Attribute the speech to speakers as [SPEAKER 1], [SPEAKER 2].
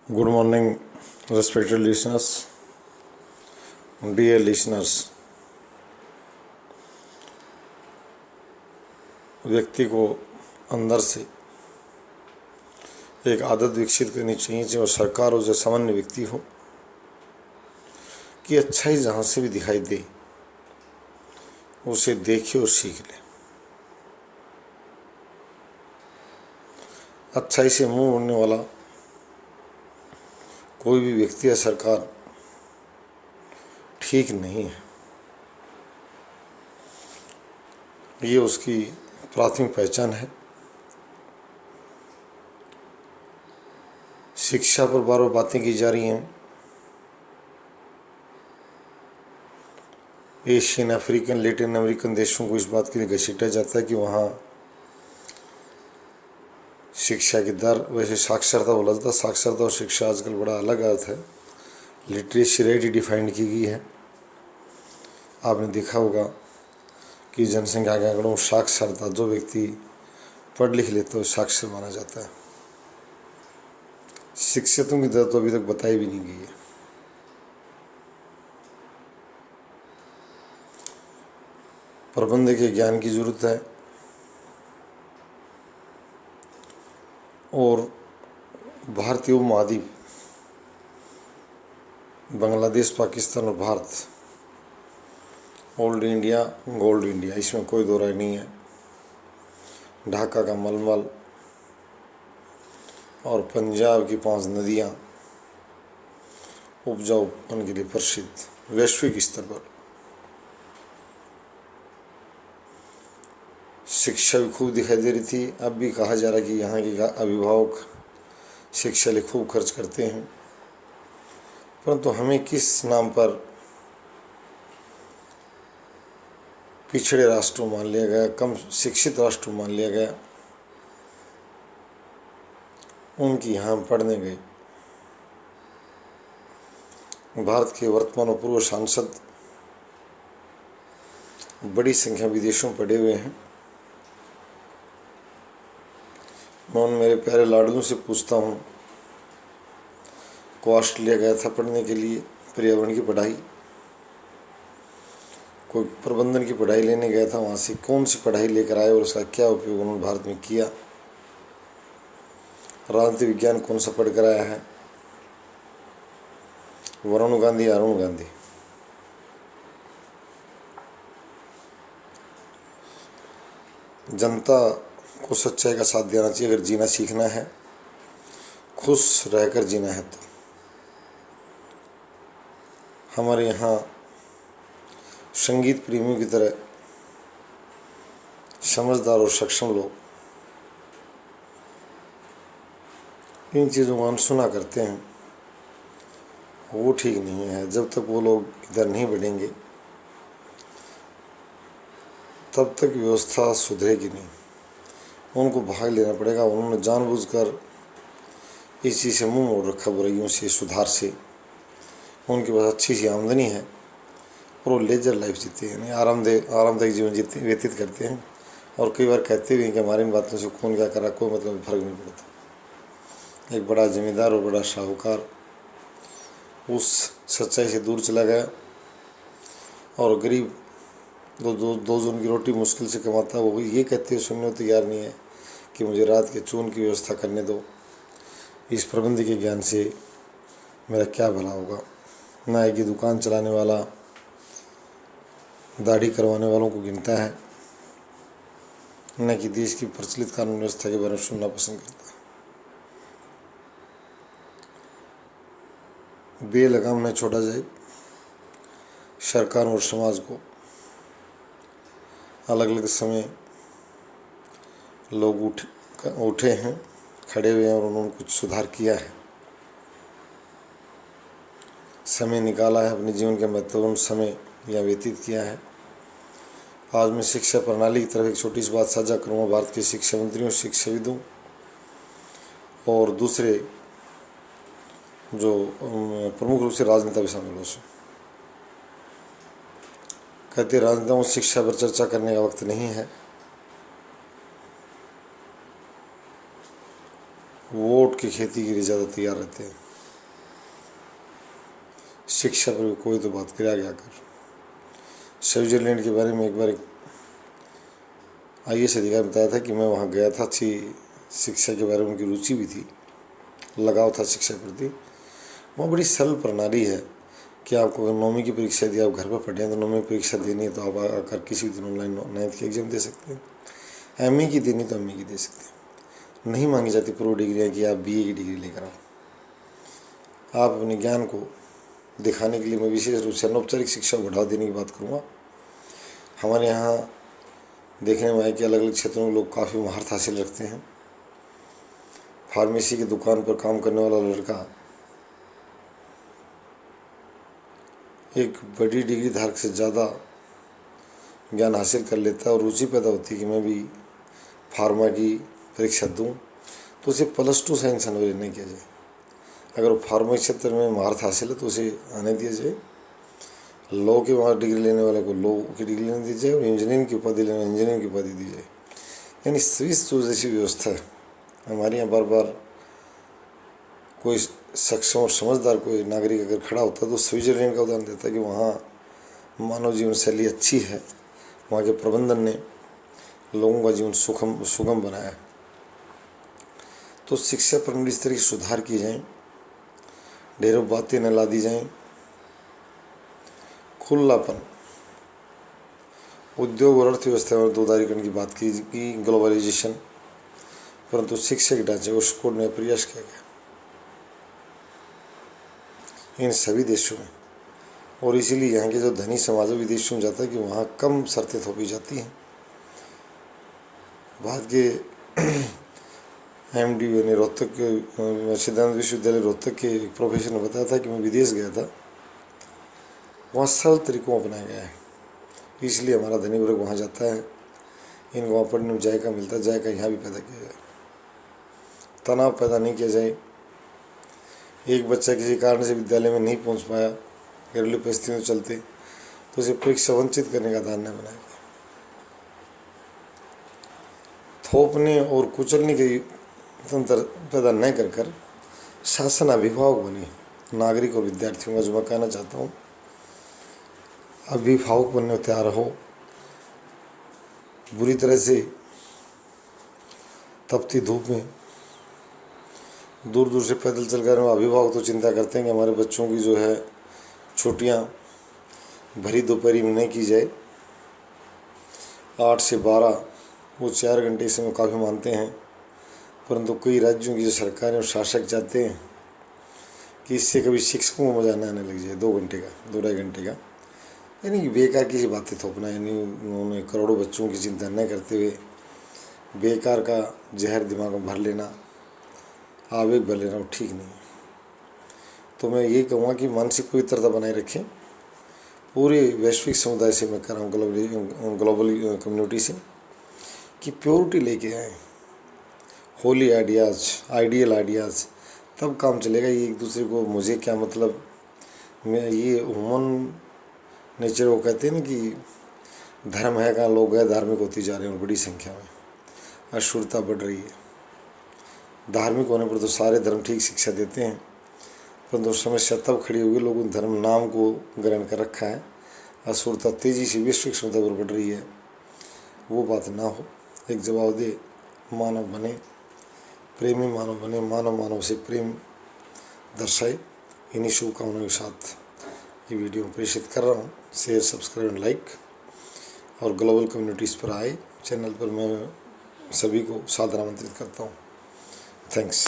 [SPEAKER 1] Good morning, respected listeners, dear listeners. व्यक्ति को अंदर से एक आदत विकसित करनी चाहिए और सरकार हो जो सामान्य व्यक्ति हो कि अच्छाई जहाँ से भी दिखाई दे उसे देखे और सीख ले। अच्छाई से मुंह मोड़ने वाला कोई भी व्यक्ति या सरकार ठीक नहीं है। ये उसकी प्राथमिक पहचान है। शिक्षा पर बार बार बातें की जा रही हैं। एशियन, अफ्रीकन, लैटिन अमेरिकन देशों को इस बात के लिए घसीटा जाता है कि वहाँ शिक्षा की दर, वैसे साक्षरता बोला जाता है, साक्षरता और शिक्षा आजकल बड़ा अलग अर्थ है। लिटरेसी रेट डिफाइंड की गई है। आपने देखा होगा कि जनसंख्या के आंकड़ों में साक्षरता, जो व्यक्ति पढ़ लिख लेता है साक्षर माना जाता है। शिक्षितों की दर तो अभी तक बताई भी नहीं गई है। प्रबंध के ज्ञान की जरूरत है और भारतीय उपमहाद्वीप, बांग्लादेश, पाकिस्तान और Bharat, old India, gold India, इसमें कोई दो राय नहीं है। ढाका का मलमल और पंजाब की 5 नदियाँ उपजाऊपन के लिए प्रसिद्ध वैश्विक स्तर पर। शिक्षा भी खूब दिखाई दे रही थी। अब भी कहा जा रहा है कि यहाँ के अभिभावक शिक्षा लिए खूब खर्च करते हैं, परंतु हमें किस नाम पर पिछड़े राष्ट्रों मान लिया गया, कम शिक्षित राष्ट्रों मान लिया गया। उनकी यहाँ पढ़ने गए। भारत के वर्तमान और पूर्व सांसद बड़ी संख्या विदेशों में पढ़े हुए हैं। मैं उन मेरे प्यारे लाडलों से पूछता हूँ, को ऑस्ट्रेलिया गया था पढ़ने के लिए पर्यावरण की पढ़ाई, कोई प्रबंधन की पढ़ाई लेने गया था, वहाँ से कौन सी पढ़ाई लेकर आए और उसका क्या उपयोग उन्होंने भारत में किया। राजनीति विज्ञान कौन सा पढ़कर आया है, वरुण गांधी, अरुण गांधी। जनता को सच्चाई का साथ देना चाहिए। अगर जीना सीखना है, खुश रहकर जीना है तो हमारे यहाँ संगीत प्रेमियों की तरह समझदार और सक्षम लोग इन चीज़ों को अनसुना करते हैं। वो ठीक नहीं है। जब तक वो लोग इधर नहीं बढ़ेंगे तब तक व्यवस्था सुधरेगी नहीं। उनको भाग लेना पड़ेगा। उन्होंने जानबूझकर इस चीज़ से मुंह मोड़ रखा, बुराइयों से, सुधार से। उनके पास अच्छी सी आमदनी है और वो लेजर लाइफ जीते हैं, आरामदायक जीवन जीते व्यतीत करते हैं। और कई बार कहते भी हैं कि हमारी इन बातों से कौन क्या करा, कोई मतलब फ़र्क नहीं पड़ता। एक बड़ा जमींदार और बड़ा शाहूकार उस सच्चाई से दूर चला गया और गरीब दो जन की रोटी मुश्किल से कमाता है, वो ये कहते हुए सुनने को तैयार नहीं है कि मुझे रात के चून की व्यवस्था करने दो। इस प्रबंध के ज्ञान से मेरा क्या भला होगा। नाई की दुकान चलाने वाला दाढ़ी करवाने वालों को गिनता है, न कि देश की प्रचलित कानून व्यवस्था के बारे में सुनना पसंद करता है। बेलगाम न छोड़ा जाए। सरकार और समाज को अलग अलग समय लोग उठे हैं, खड़े हुए हैं और उन्होंने कुछ सुधार किया है, समय निकाला है, अपने जीवन के महत्वपूर्ण समय यहाँ व्यतीत किया है। आज मैं शिक्षा प्रणाली की तरफ एक छोटी सी बात साझा करूँगा। भारत के शिक्षा मंत्रियों, शिक्षाविदों और दूसरे जो प्रमुख रूप से राजनेता भी शामिल हो। कहते राजनेताओं को शिक्षा पर चर्चा करने का वक्त नहीं है। वोट की खेती के लिए ज़्यादा तैयार रहते हैं। शिक्षा पर कोई तो बात करे आगे आकर। स्विट्जरलैंड के बारे में एक बार एक IAS अधिकारी बताया था कि मैं वहाँ गया था, अच्छी शिक्षा के बारे में उनकी रुचि भी थी, लगाव था शिक्षा के प्रति। वहाँ बड़ी सरल प्रणाली है कि आपको अगर 9वीं की परीक्षा दी, आप घर पर पढ़े हैं तो 9वीं परीक्षा देनी है तो आप आकर किसी भी दिन ऑनलाइन 9th की एग्ज़ाम दे सकते हैं। MA की देनी तो MA की दे सकते हैं। नहीं मांगी जाती पूर्व डिग्रियाँ कि आप BA की डिग्री लेकर आओ। आप अपने ज्ञान को दिखाने के लिए मैं विशेष रूप से अनौपचारिक शिक्षा को बढ़ावा देने की बात करूँगा। हमारे यहाँ देखने में आया कि अलग अलग क्षेत्रों में लोग काफ़ी महारत हासिल रखते हैं। फार्मेसी की दुकान पर काम करने वाला लड़का एक बड़ी डिग्री धारक से ज़्यादा ज्ञान हासिल कर लेता है और रुचि पैदा होती है कि मैं भी फार्मा की परीक्षा दूं, तो उसे +2 साइंस अनिवार्य नहीं किया जाए। अगर वो फार्मा क्षेत्र में महारत हासिल है तो उसे आने दिया जाए। लॉ की वहाँ डिग्री लेने वाले को लॉ की डिग्री लेने दी जाए और इंजीनियरिंग की उपाधि लेने इंजीनियरिंग की उपाधि दी जाए। यानी स्विस जैसी व्यवस्था है। हमारे यहाँ बार बार कोई सक्षम और समझदार कोई नागरिक अगर खड़ा होता है तो स्विट्जरलैंड का उदाहरण देता है कि वहाँ मानव जीवन शैली अच्छी है, वहाँ के प्रबंधन ने लोगों का जीवन सुगम बनाया है। तो शिक्षा प्रणाली इस तरह की सुधार की जाए, ढेरों बातें न ला दी जाएं, खुलापन। उद्योग और अर्थव्यवस्था में दोधारीकरण की बात की, ग्लोबलाइजेशन, परंतु शिक्षा के ढांचे उस कोड में प्रयास किया गया इन सभी देशों में। और इसीलिए यहाँ के जो धनी समाज है विदेशों में जाता है कि वहाँ कम शर्तें थोपी जाती हैं। भारत के MD यानी रोहतक के सिद्धांत विश्वविद्यालय रोहतक के एक प्रोफेसर ने बताया था कि मैं विदेश गया था, वहाँ सरल तरीकों अपनाया गया है, इसलिए हमारा धनी वर्ग वहाँ जाता है। इनको वहाँ पढ़ने में जायका मिलता है, जायका यहाँ भी पैदा किया जाए, तनाव पैदा नहीं किया जाए। एक बच्चा किसी कारण से विद्यालय में नहीं पहुँच पाया, घरेलू परिस्थितियों के चलते, तो उसे परीक्षा वंचित करने का आधार न बनाया गया। थोपने और कुचलने की तंत्र पैदा न कर शासन अभिभावक बने नागरिक और विद्यार्थियों का, जो मैं कहना चाहता हूँ, अभिभावक बनने को तैयार हो। बुरी तरह से तपती धूप में दूर दूर से पैदल चल कर अभिभावक तो चिंता करते हैं कि हमारे बच्चों की जो है छुट्टियाँ भरी दोपहरी में नहीं की जाए। 8 से 12 वो 4 घंटे समय काफ़ी मानते हैं, परंतु कई राज्यों की जो सरकारें और शासक चाहते हैं कि इससे कभी शिक्षकों को मजा न आने लग जाए 2 घंटे का, 2-2.5 घंटे का। यानी कि बेकार की बातें थोपना, यानी उन्होंने करोड़ों बच्चों की चिंता न करते हुए बेकार का जहर दिमाग में भर लेना, आवेग भर लेना, वो ठीक नहीं है। तो मैं ये कहूँगा कि मानसिक पवित्रता बनाए रखें। पूरे वैश्विक समुदाय से मैं कह रहा हूँ, ग्लोबल कम्युनिटी से, कि प्योरिटी लेके आए, होली आइडियाज़, आइडियल आइडियाज़, तब काम चलेगा। ये एक दूसरे को मुझे क्या मतलब, मैं ये ह्यूमन नेचर वो कहते हैं ना कि धर्म है कहाँ, लोग है धार्मिक होती जा रहे हैं और बड़ी संख्या में अशुद्धता बढ़ रही है। धार्मिक होने पर तो सारे धर्म ठीक शिक्षा देते हैं, परंतु समस्या तब खड़ी होगी लोगों ने धर्म नाम को ग्रहण कर रखा है, अशुद्धता तेजी से वैश्विक समुदाय पर बढ़ रही है। वो बात ना हो, एक जवाब दे मानव बने, प्रेमी मानव बने, मानव मानव से प्रेम दर्शाए। इन्हीं शुभकामनाओं के साथ ये वीडियो प्रेषित कर रहा हूँ। शेयर, सब्सक्राइब एंड लाइक, और ग्लोबल कम्युनिटीज़ पर आए चैनल पर मैं सभी को सादर आमंत्रित करता हूँ। थैंक्स।